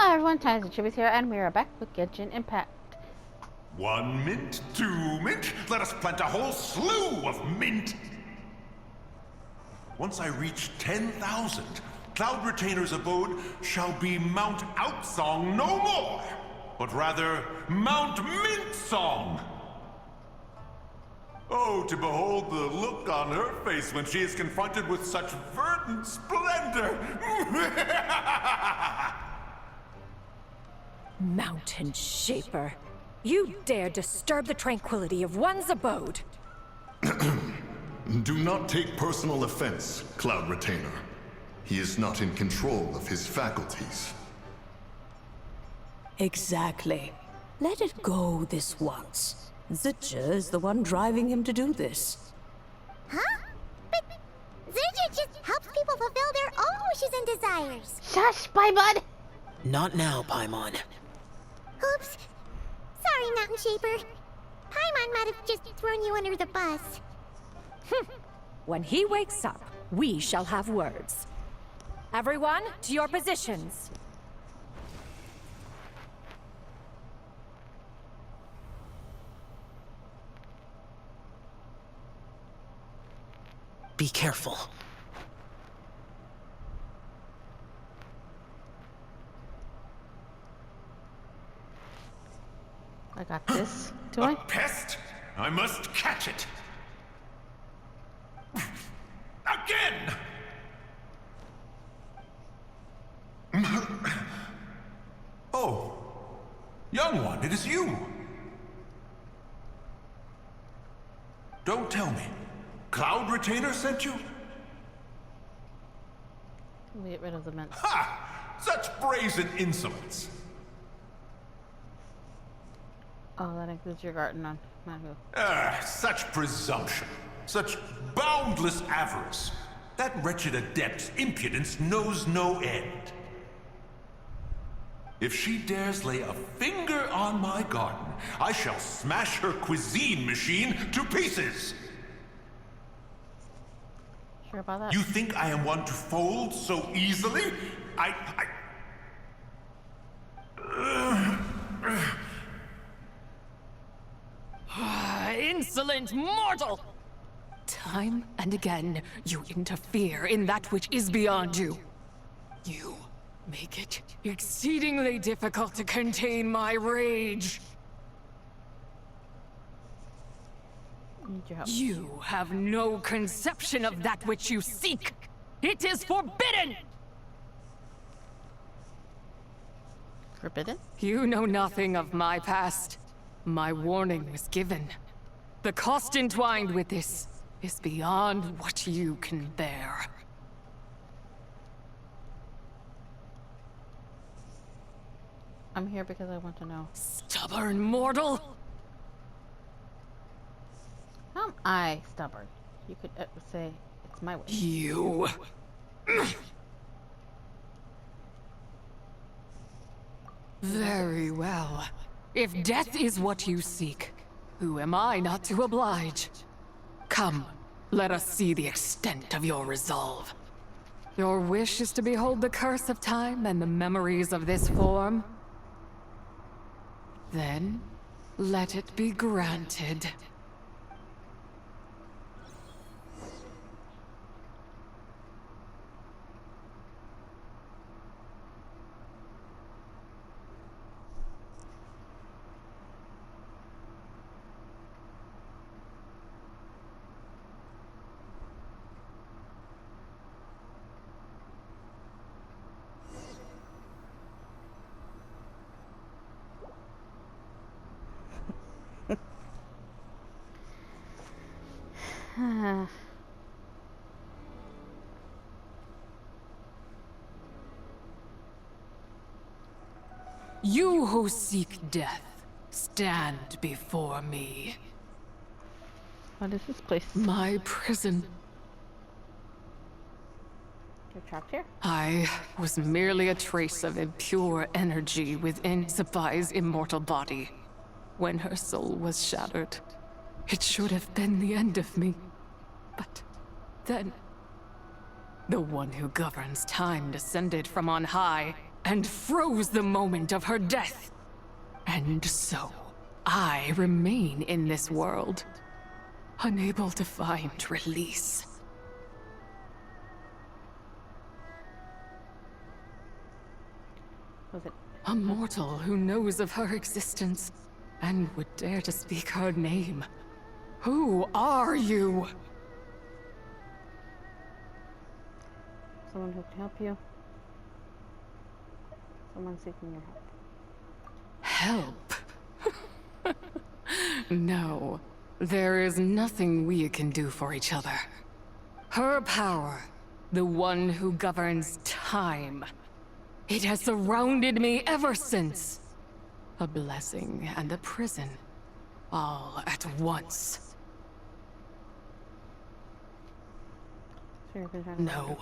Hello everyone, Tiniestofchibis here, and we are back with Genshin Impact. 1 mint, 2 mint, let us plant a whole slew of mint! Once I reach 10,000, Cloud Retainer's abode shall be Mount Outsong no more, but rather Mount Mint Song! Oh, to behold the look on her face when she is confronted with such verdant splendor! Mountain Shaper, you dare disturb the tranquility of one's abode! Do not take personal offense, Cloud Retainer. He is not in control of his faculties. Exactly. Let it go this once. Zidja is the one driving him to do this. Huh? But Zidja just helps people fulfill their own wishes and desires. Shush, Paimon! Not now, Paimon. Oops. Sorry, Mountain Shaper. Paimon might have just thrown you under the bus. When he wakes up, we shall have words. Everyone, to your positions. Be careful. I got this. Do A I? pest? I must catch it! Again! Oh, young one, it is you! Don't tell me. Cloud Retainer sent you? Let me get rid of the mint. Ha! Such brazen insolence! Oh, that includes your garden on Mango. Such presumption. Such boundless avarice. That wretched adept's impudence knows no end. If she dares lay a finger on my garden, I shall smash her cuisine machine to pieces! Sure about that? You think I am one to fold so easily? Insolent mortal! Time and again, you interfere in that which is beyond you. You make it exceedingly difficult to contain my rage. I need your help. You have no conception of that which you seek. It is forbidden! Forbidden? You know nothing of my past. My warning was given. The cost entwined with this is beyond what you can bear. I'm here because I want to know. Stubborn mortal! How am I stubborn? You could say it's my way. You... Very well. If death is what you seek, who am I not to oblige? Come, let us see the extent of your resolve. Your wish is to behold the curse of time and the memories of this form? Then, let it be granted. You who seek death, stand before me. What is this place? My prison. You're trapped here? I was merely a trace of impure energy within Sapphi's immortal body. When her soul was shattered, it should have been the end of me. But then, the one who governs time descended from on high and froze the moment of her death. And so, I remain in this world, unable to find release. Was it? A mortal who knows of her existence and would dare to speak her name. Who are you? Someone who can help you. Someone seeking your help. Help? No, there is nothing we can do for each other. Her power, the one who governs time, it has surrounded me ever since. A blessing and a prison, all at once. So you've been trying to No.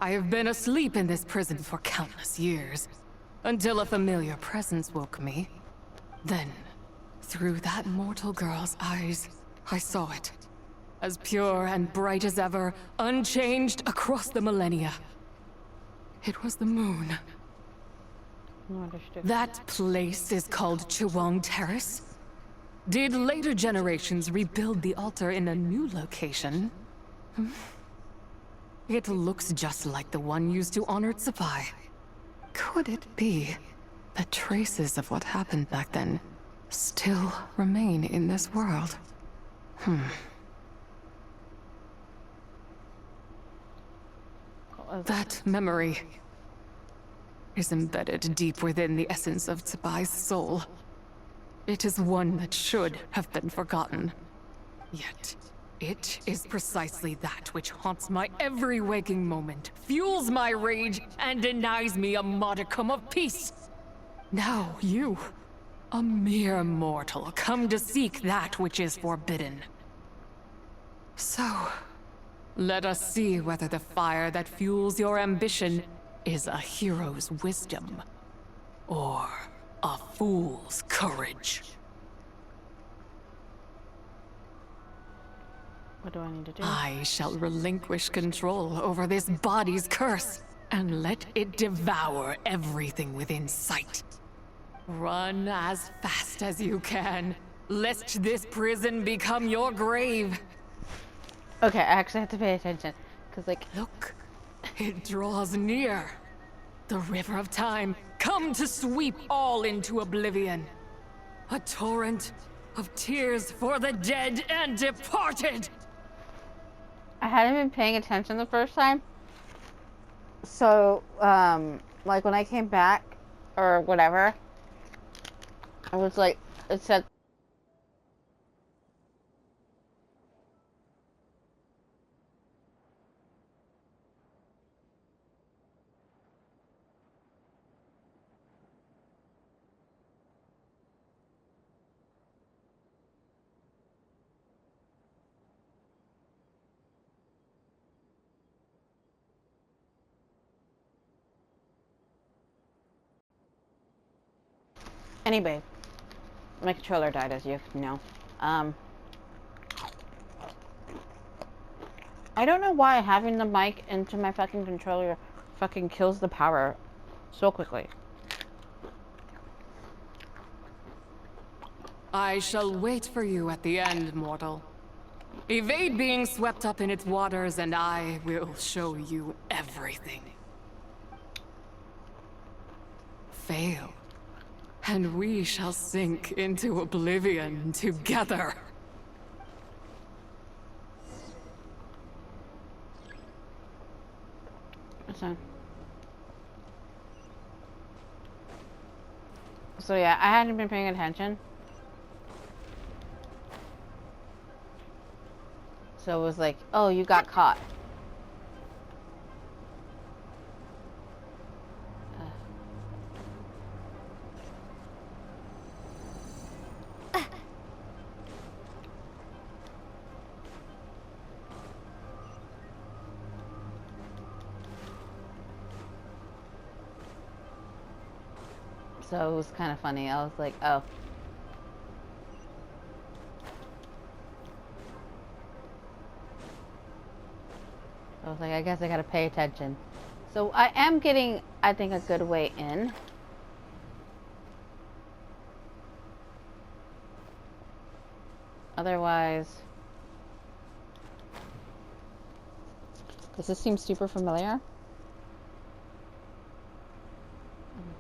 I have been asleep in this prison for countless years, until a familiar presence woke me. Then, through that mortal girl's eyes, I saw it. As pure and bright as ever, unchanged across the millennia. It was the moon. No, understood. That place is called Chiwang Terrace. Did later generations rebuild the altar in a new location? It looks just like the one used to honor Tsupai. Could it be that traces of what happened back then still remain in this world? That memory is embedded deep within the essence of Tsubai's soul. It is one that should have been forgotten. Yet, it is precisely that which haunts my every waking moment, fuels my rage, and denies me a modicum of peace. Now you, a mere mortal, come to seek that which is forbidden. So, let us see whether the fire that fuels your ambition is a hero's wisdom, or a fool's courage. What do I need to do? I shall relinquish control over this body's curse, and let it devour everything within sight. Run as fast as you can, lest this prison become your grave. Okay, I actually have to pay attention. Because, like, Look, it draws near. The river of time, come to sweep all into oblivion. A torrent of tears for the dead and departed. I hadn't been paying attention the first time. So, like, when I came back, or whatever, I was like, it said, anyway, my controller died, as you know. I don't know why having the mic into my fucking controller fucking kills the power so quickly. I shall wait for you at the end, mortal. Evade being swept up in its waters, and I will show you everything. Fail, and we shall sink into oblivion together. So yeah, I hadn't been paying attention. So it was like, oh, you got caught. So it was kind of funny. I was like, oh. I was like, I guess I gotta pay attention. So I am getting I think, a good way in. Otherwise, does this seem super familiar?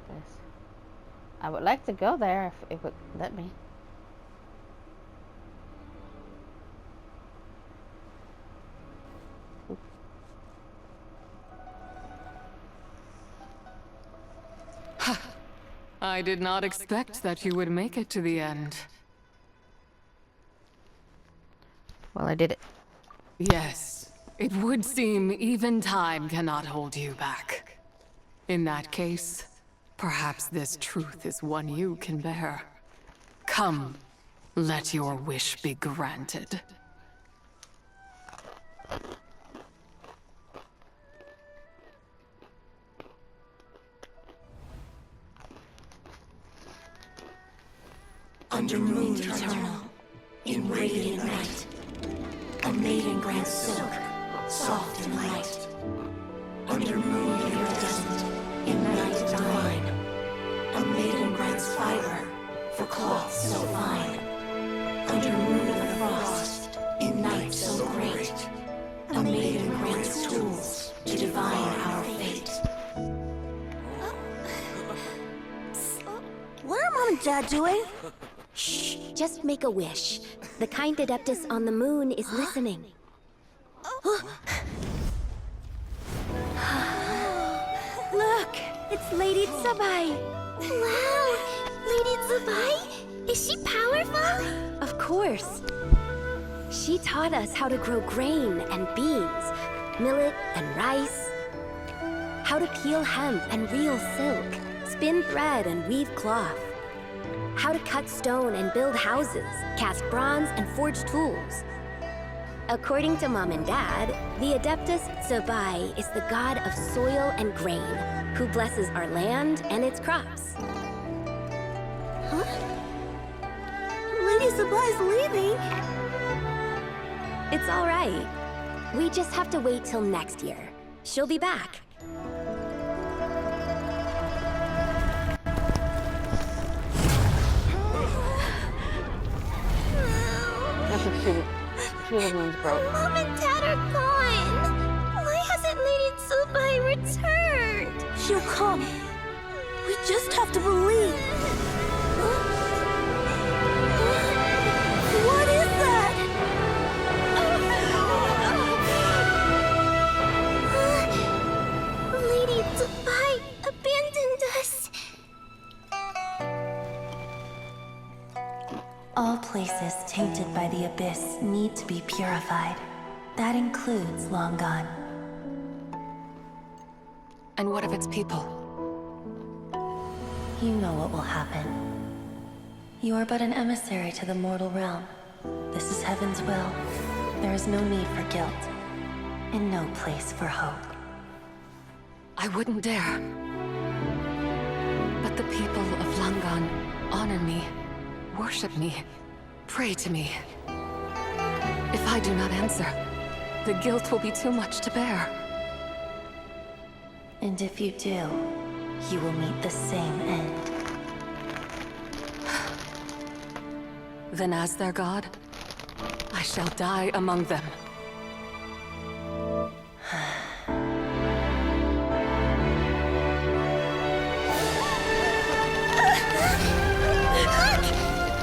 This. I would like to go there if it would let me. I did not expect that you would make it to the end. Well, I did it. Yes, it would seem even time cannot hold you back. In that case, perhaps this truth is one you can bear. Come, let your wish be granted. Under moon eternal, in radiant night, a maiden grants silk, soft and light. Under moon iridescent, in night divine, a maiden grants fiber for cloth so fine. Under moon of frost, in night so great, a maiden grants tools to divine our fate. What are Mom and Dad doing? Shh, just make a wish. The kind Adeptus on the moon is listening. Look, it's Lady Tsabai. Wow, Lady Tsabai? Is she powerful? Of course. She taught us how to grow grain and beans, millet and rice, how to peel hemp and reel silk, spin thread and weave cloth, how to cut stone and build houses, cast bronze and forge tools. According to Mom and Dad, the Adeptus Tsabai is the god of soil and grain, who blesses our land and its crops. Huh? Lady Tsabai's leaving. It's all right. We just have to wait till next year. She'll be back. That's what two of the moons broke. Mom and Dad are gone. Why hasn't Lady Tsubai returned? She'll come. We just have to believe. What is that? Lady Tsubai abandoned us. All places tainted by the abyss need to be purified. That includes Long Gone. And what of its people? You know what will happen. You are but an emissary to the mortal realm. This is Heaven's will. There is no need for guilt, and no place for hope. I wouldn't dare. But the people of Langan honor me, worship me, pray to me. If I do not answer, the guilt will be too much to bear. And if you do, you will meet the same end. Then as their god, I shall die among them.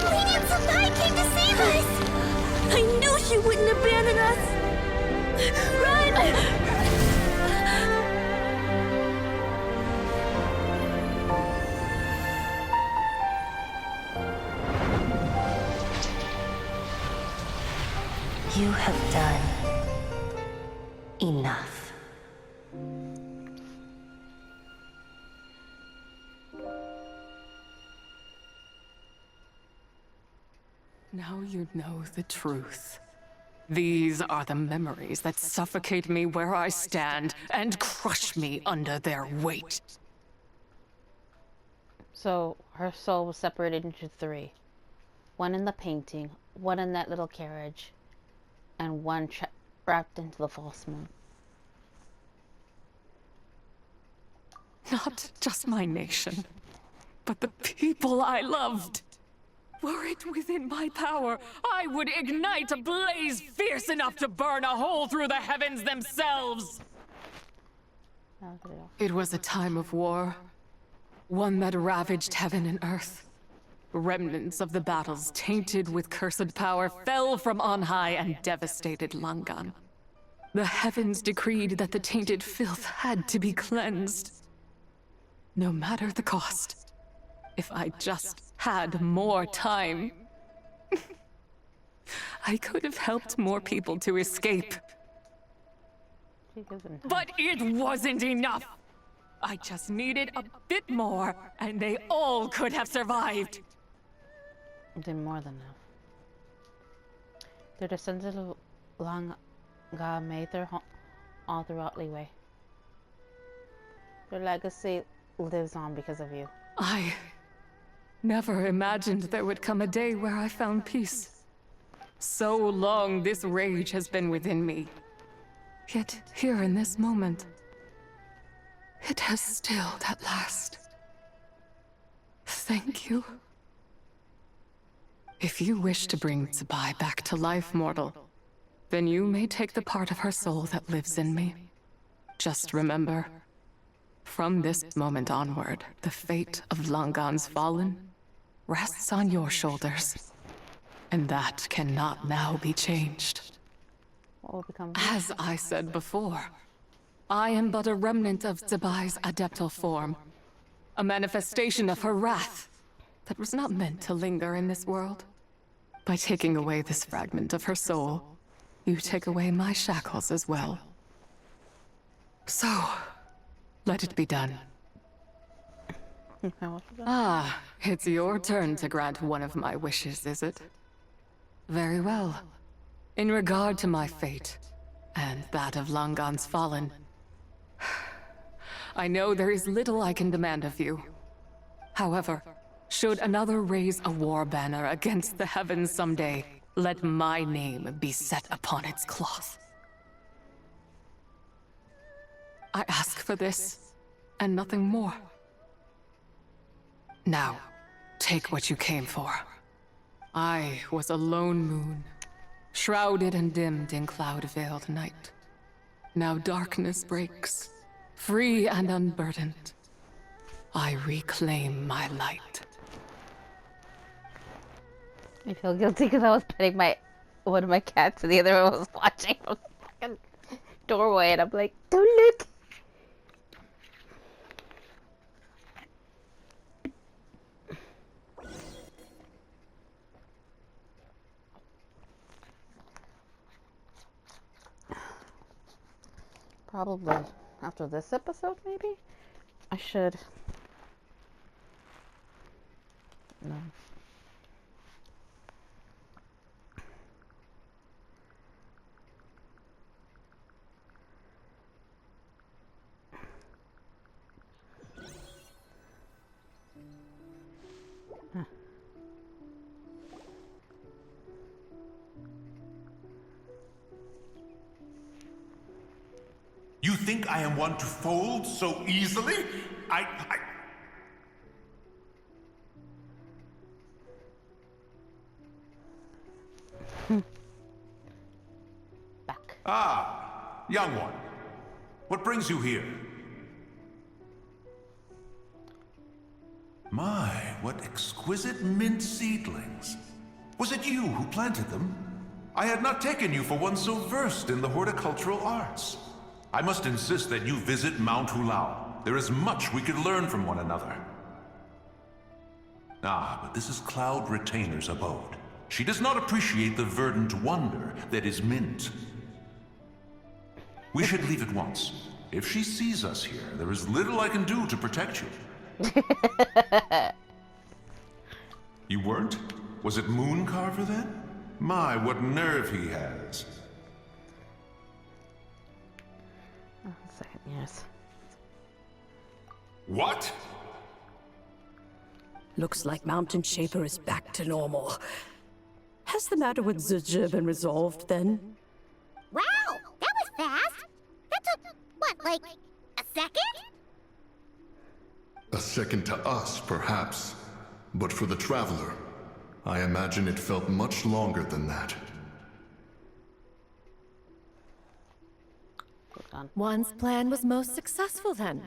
Lady Tsubai came to save us! I knew she wouldn't abandon us! Run! You have done enough. Now you know the truth. These are the memories that suffocate me where I stand and crush me under their weight. So her soul was separated into three. One in the painting, one in that little carriage, and one wrapped into the false moon. Not just my nation, but the people I loved. Were it within my power, I would ignite a blaze fierce enough to burn a hole through the heavens themselves. It was a time of war, one that ravaged heaven and earth. Remnants of the battles, tainted with cursed power, fell from on high and devastated Langan. The heavens decreed that the tainted filth had to be cleansed. No matter the cost. If I just had more time, I could have helped more people to escape. But it wasn't enough! I just needed a bit more, and they all could have survived. Did more than enough. Their descendants of Langa made their home all throughout Liyue. Their legacy lives on because of you. I never imagined there would come a day where I found peace. So long this rage has been within me. Yet here in this moment, it has stilled at last. Thank you. If you wish to bring Tsubai back to life, mortal, then you may take the part of her soul that lives in me. Just remember, from this moment onward, the fate of Langan's fallen rests on your shoulders. And that cannot now be changed. What will become? As I said before, I am but a remnant of Tsubai's adeptal form. A manifestation of her wrath that was not meant to linger in this world. By taking away this fragment of her soul, you take away my shackles as well. So, let it be done. Ah, it's your turn to grant one of my wishes, is it? Very well. In regard to my fate, and that of Langan's fallen, I know there is little I can demand of you. However, should another raise a war banner against the heavens someday, let my name be set upon its cloth. I ask for this, and nothing more. Now, take what you came for. I was a lone moon, shrouded and dimmed in cloud-veiled night. Now darkness breaks, free and unburdened. I reclaim my light. I feel guilty because I was petting one of my cats and the other one was watching from the fucking doorway and I'm like, don't look! Probably after this episode, maybe? I should. No. You think I am one to fold so easily? Back. Ah, young one. What brings you here? My, what exquisite mint seedlings. Was it you who planted them? I had not taken you for one so versed in the horticultural arts. I must insist that you visit Mount Hulao. There is much we could learn from one another. Ah, but this is Cloud Retainer's abode. She does not appreciate the verdant wonder that is mint. We should leave at once. If she sees us here, there is little I can do to protect you. You weren't? Was it Mooncarver then? My, what nerve he has. Second, yes. What? Looks like Mountain Shaper is back to normal. Has the matter with Zhe been resolved then? Wow, that was fast. That took, what, like a second? A second to us, perhaps. But for the Traveler, I imagine it felt much longer than that. One's plan was most successful then.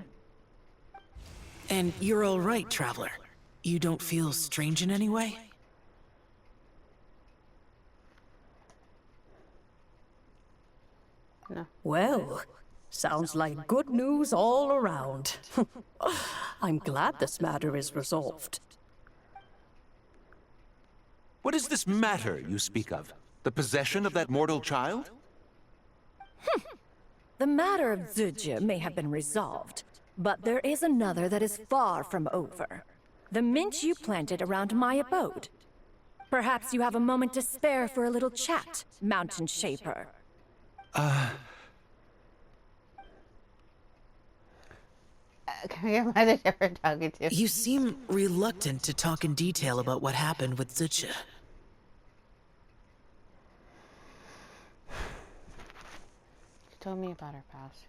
And you're all right, Traveler. You don't feel strange in any way? No. Well, sounds like good news all around. I'm glad this matter is resolved. What is this matter you speak of? The possession of that mortal child? The matter of Zujia may have been resolved, but there is another that is far from over. The mint you planted around my abode. Perhaps you have a moment to spare for a little chat, Mountain Shaper. Can we get by the different talking to? You seem reluctant to talk in detail about what happened with Zujia. She told me about her past.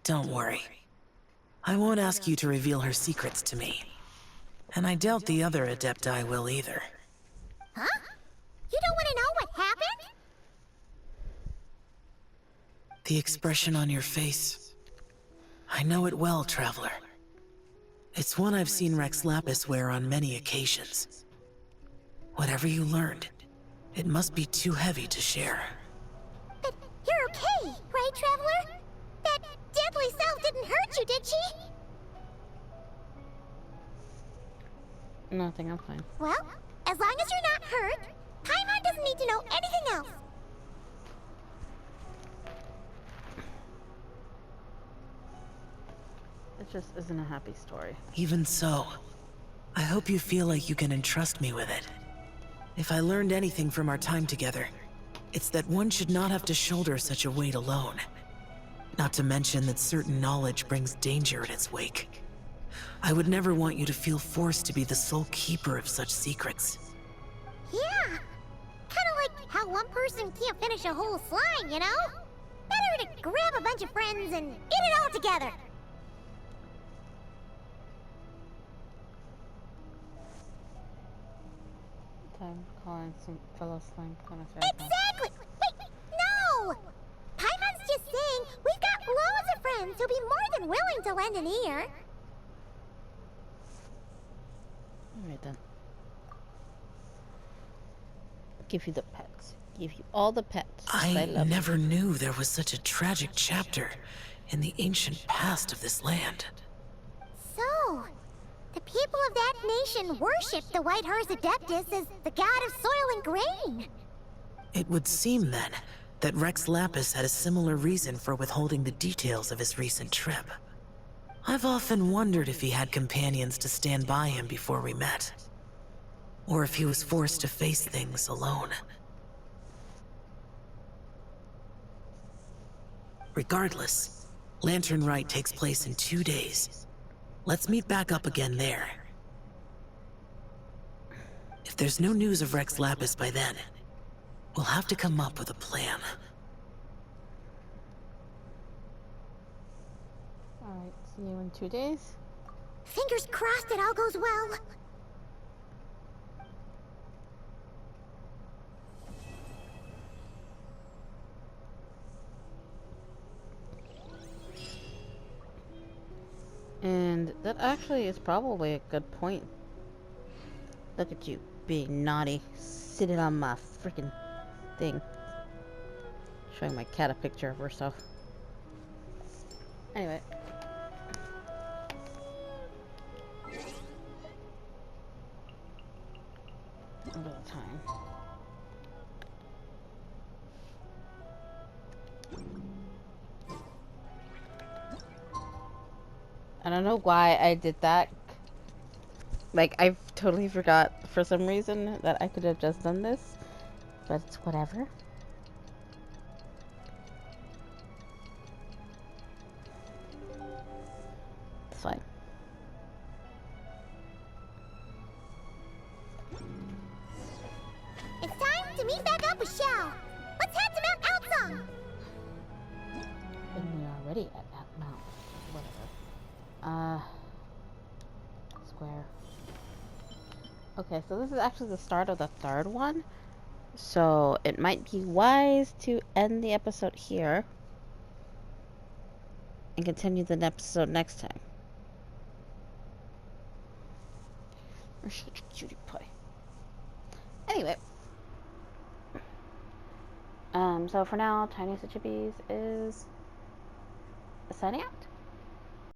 Don't worry. I won't ask you to reveal her secrets to me. And I doubt the other Adepti will either. Huh? You don't want to know what happened? The expression on your face. I know it well, Traveler. It's one I've seen Rex Lapis wear on many occasions. Whatever you learned, it must be too heavy to share. But you're okay, right, Traveler? That deadly self didn't hurt you, did she? Nothing, I'm fine. Well, as long as you're not hurt, Paimon doesn't need to know anything else. It just isn't a happy story. Even so, I hope you feel like you can entrust me with it. If I learned anything from our time together, it's that one should not have to shoulder such a weight alone. Not to mention that certain knowledge brings danger in its wake. I would never want you to feel forced to be the sole keeper of such secrets. Yeah. Kinda like how one person can't finish a whole slime, you know? Better to grab a bunch of friends and eat it all together. Time calling some fellow slime kind of Exactly! Wait, no! Paimon's just saying we've got loads of friends who'll be more than willing to lend an ear. Alright then. Give you the pets. Give you all the pets. I love never knew there was such a tragic chapter in the ancient past of this land. So, the people of that nation worship the White Horse Adeptus as the god of soil and grain. It would seem, then, that Rex Lapis had a similar reason for withholding the details of his recent trip. I've often wondered if he had companions to stand by him before we met. Or if he was forced to face things alone. Regardless, Lantern Rite takes place in 2 days. Let's meet back up again there. If there's no news of Rex Lapis by then, we'll have to come up with a plan. Alright, see you in 2 days. Fingers crossed it all goes well. And that actually is probably a good point. Look at you, being naughty, sitting on my freaking thing. Showing my cat a picture of herself. Anyway. A little time. I don't know why I did that. Like, I totally forgot for some reason that I could have just done this. But it's whatever. It's fine. It's time to meet back up with Xiao. Let's head to Mount Outsong. And we are Square. Okay, so this is actually the start of the third one. So it might be wise to end the episode here and continue the episode next time. You're such a cutie pie. Anyway. So for now, Tiniestofchibis is signing out.